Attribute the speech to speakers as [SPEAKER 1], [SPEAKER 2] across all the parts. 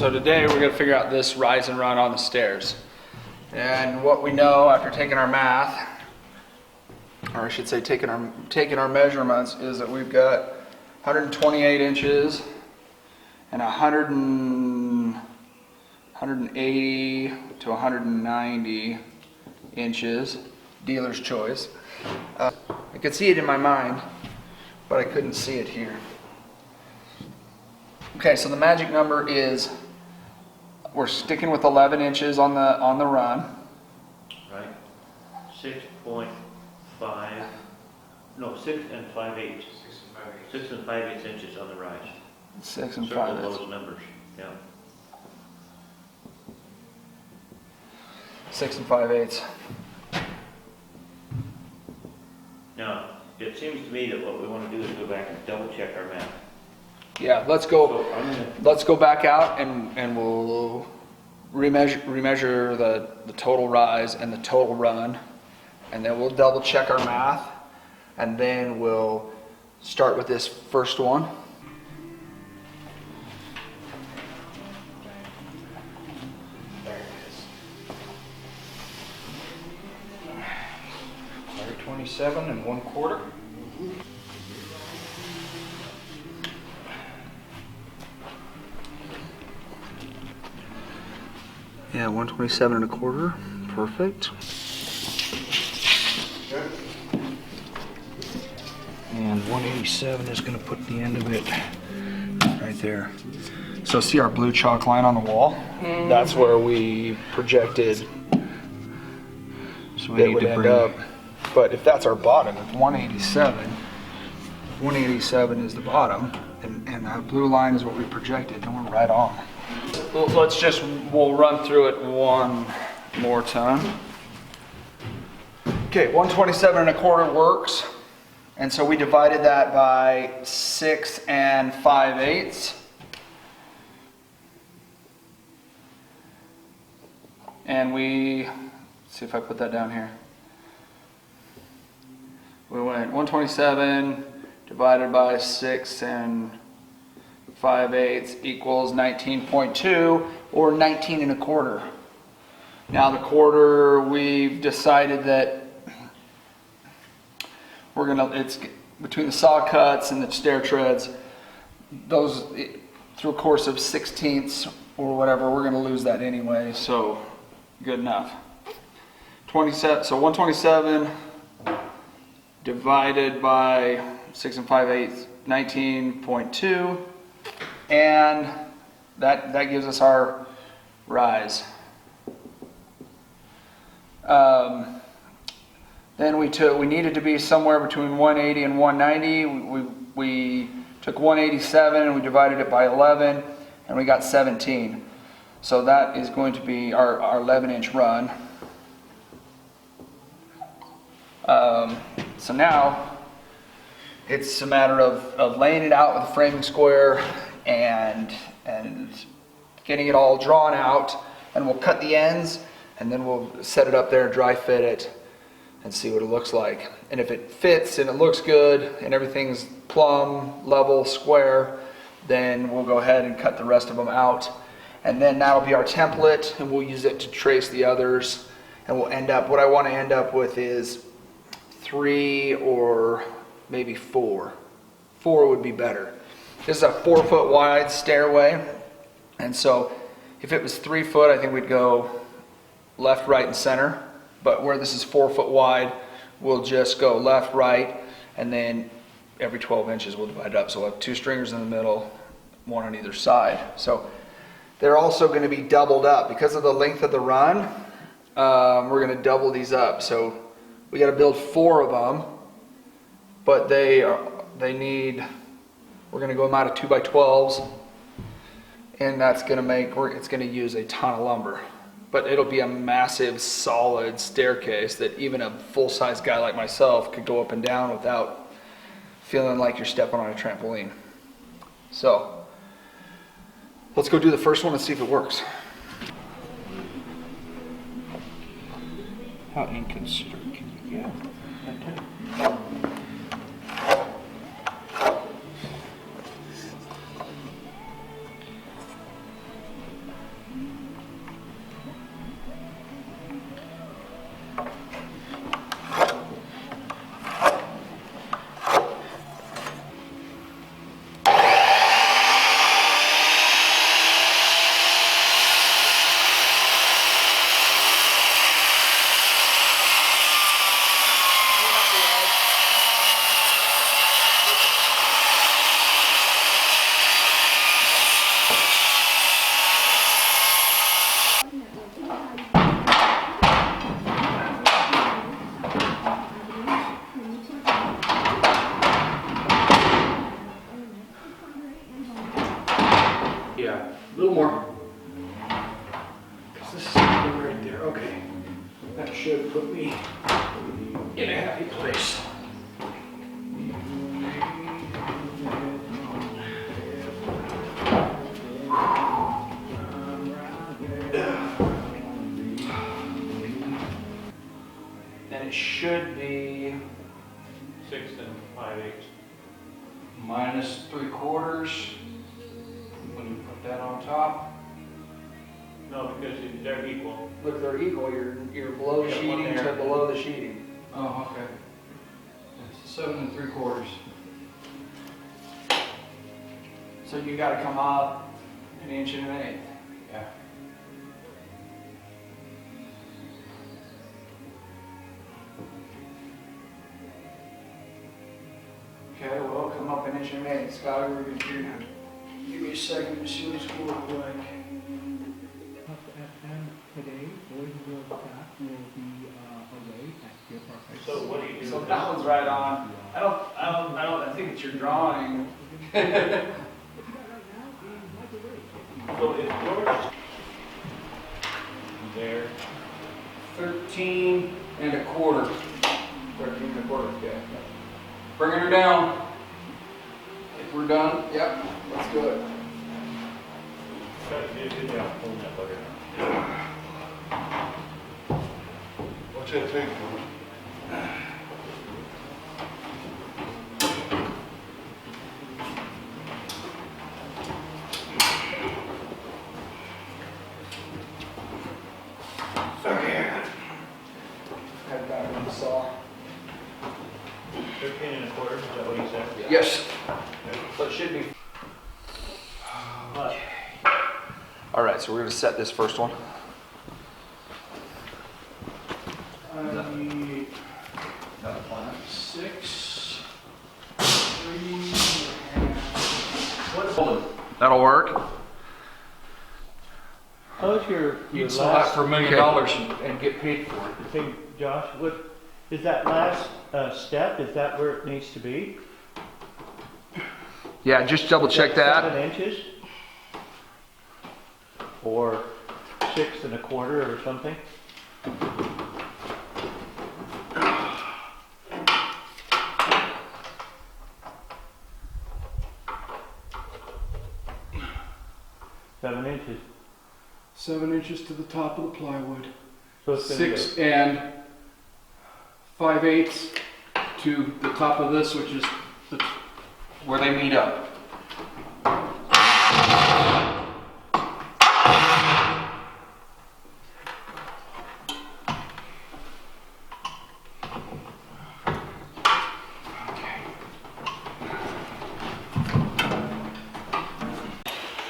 [SPEAKER 1] So today we're going to figure out this rise and run on the stairs. And what we know after taking our math, or I should say taking our measurements, is that we've got 128 inches and 180 to 190 inches, dealer's choice. I could see it in my mind, but I couldn't see it here. Okay, so the magic number is, we're sticking with 11 inches on the run.
[SPEAKER 2] Right. 6.5. No, 6 and 5/8. 6 and 5/8 inches on the rise.
[SPEAKER 1] 6 and
[SPEAKER 2] Circle
[SPEAKER 1] 5/8.
[SPEAKER 2] those numbers. Yeah.
[SPEAKER 1] 6 and 5/8.
[SPEAKER 2] Now, it seems to me that what we want to do is go back and double check our math.
[SPEAKER 1] Yeah, let's go.
[SPEAKER 2] So
[SPEAKER 1] Let's go back out and we'll remeasure the total rise and the total run, and then we'll double check our math, and then we'll start with this first one. There it is. 27 1/4. Yeah, 127 1/4. Perfect. And 187 is going to put the end of it right there. So see our blue chalk line on the wall? That's where we projected
[SPEAKER 3] So
[SPEAKER 1] it would end up. But if that's our bottom, if 187 is the bottom, and that blue line is what we projected, then we're right on. We'll run through it one more time. Okay, 127 1/4 works. And so we divided that by 6 and 5/8. And let's see if I put that down here. We went 127 divided by 6 and 5/8 equals 19.2, or 19 1/4. Now the quarter, we've decided that it's between the saw cuts and the stair treads, those through a course of 16ths or whatever, we're gonna lose that anyway, so good enough. 27, so 127 divided by 6 and 5/8, 19.2. And that gives us our rise. Then we needed to be somewhere between 180 and 190. We took 187 and we divided it by 11, and we got 17. So that is going to be our 11-inch run. So now it's a matter of laying it out with a framing square and getting it all drawn out, and we'll cut the ends, and then we'll set it up there, dry fit it, and see what it looks like. And if it fits and it looks good and everything's plumb, level, square, then we'll go ahead and cut the rest of them out. And then that'll be our template, and we'll use it to trace the others. And we'll end up, what I want to end up with is 3 or maybe 4. 4 would be better. This is a 4-foot wide stairway, and so if it was 3 foot, I think we'd go left, right, and center. But where this is 4 foot wide, we'll just go left, right, and then every 12 inches we'll divide it up. So we'll have 2 stringers in the middle, 1 on either side. So they're also going to be doubled up because of the length of the run. We're going to double these up. So we got to build 4 of them, but we're going to go them out of 2x12s, and that's going to it's going to use a ton of lumber. But it'll be a massive, solid staircase that even a full-size guy like myself could go up and down without feeling like you're stepping on a trampoline. So let's go do the first one and see if it works. How inconsiderate can you get?
[SPEAKER 3] Yeah, a little more. Because this is right there. Okay. That should put me in a happy place. And it should be
[SPEAKER 2] 6 5/8.
[SPEAKER 3] minus 3/4 when you put that on top.
[SPEAKER 2] No, because they're equal.
[SPEAKER 1] Look, they're equal. You're below
[SPEAKER 2] Yeah,
[SPEAKER 1] sheeting
[SPEAKER 2] one
[SPEAKER 1] to
[SPEAKER 2] there.
[SPEAKER 1] below the sheeting.
[SPEAKER 3] Oh, okay. It's 7 3/4.
[SPEAKER 1] So you got to come up 1 inch and 1/8.
[SPEAKER 3] Yeah.
[SPEAKER 1] Okay, well, come up 1 inch and 1/8. Scotty, we're going to do that. Give me a second to see what it's going to look like.
[SPEAKER 4] And today, boys will staff will be away at Stair Building.
[SPEAKER 2] So what do you do?
[SPEAKER 1] So that one's right on. I think it's your drawing.
[SPEAKER 2] So if yours there,
[SPEAKER 3] 13 1/4.
[SPEAKER 1] 13 1/4, okay.
[SPEAKER 3] Bringing her down. If we're done,
[SPEAKER 1] Yep, let's do it.
[SPEAKER 2] got to do a good job pulling that bugger.
[SPEAKER 5] What's that take, Tony?
[SPEAKER 1] Head back on the saw.
[SPEAKER 2] 13 1/4, is that what you said?
[SPEAKER 3] yes.
[SPEAKER 1] So it should be.
[SPEAKER 2] But
[SPEAKER 1] All right, so we're going to set this first one.
[SPEAKER 3] I need
[SPEAKER 1] Another plan.
[SPEAKER 3] 6, 3
[SPEAKER 1] That'll work.
[SPEAKER 6] How's your
[SPEAKER 3] You'd sell that
[SPEAKER 6] last
[SPEAKER 3] for $1 million and get paid for it.
[SPEAKER 6] thing, Josh? What is that last step? Is that where it needs to be?
[SPEAKER 1] Yeah, just double check that.
[SPEAKER 6] 7 inches, or 6 1/4, or something. Seven inches.
[SPEAKER 3] 7 inches to the top of the plywood.
[SPEAKER 6] So it's gonna
[SPEAKER 3] 6 5/8 to the top of this, which is where they meet up.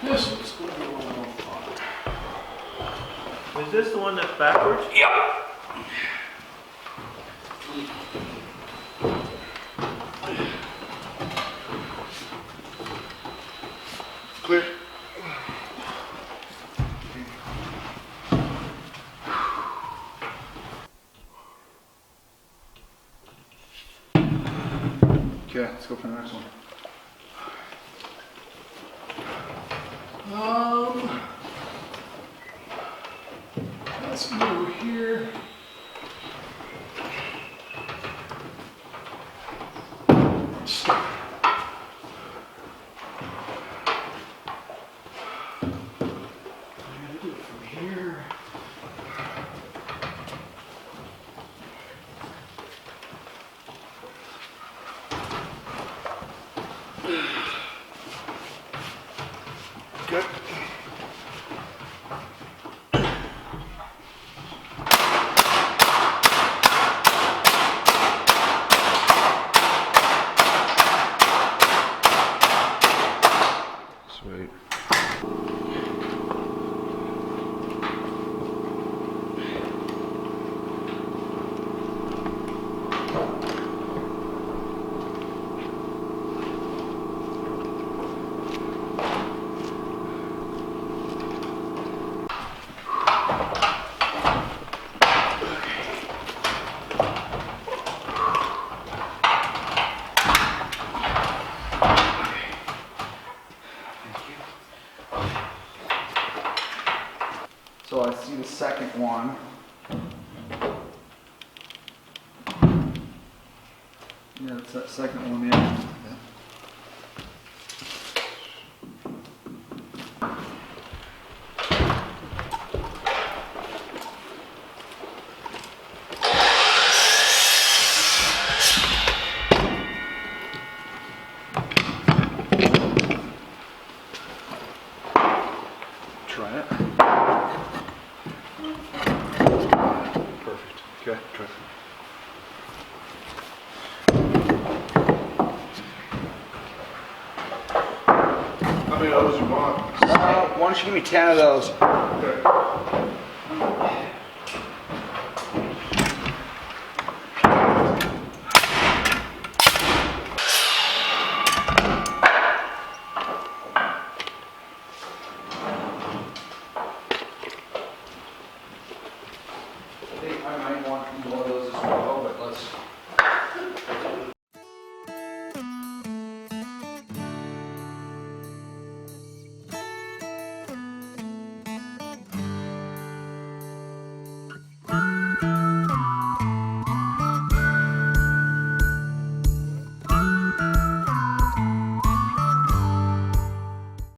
[SPEAKER 3] This one's going to be a little more fun.
[SPEAKER 6] Is this the one that's backwards?
[SPEAKER 3] Yep.
[SPEAKER 5] Clear.
[SPEAKER 1] Okay, let's go for the next one.
[SPEAKER 3] Let's go here. Stop. I gotta do it from here.
[SPEAKER 5] Good.
[SPEAKER 1] Sweet. So I see the second one. Yeah, it's that second one, yeah. Try it.
[SPEAKER 5] Perfect. Okay, try. How many of those you want?
[SPEAKER 1] Why don't you give me 10 of those?
[SPEAKER 5] Okay.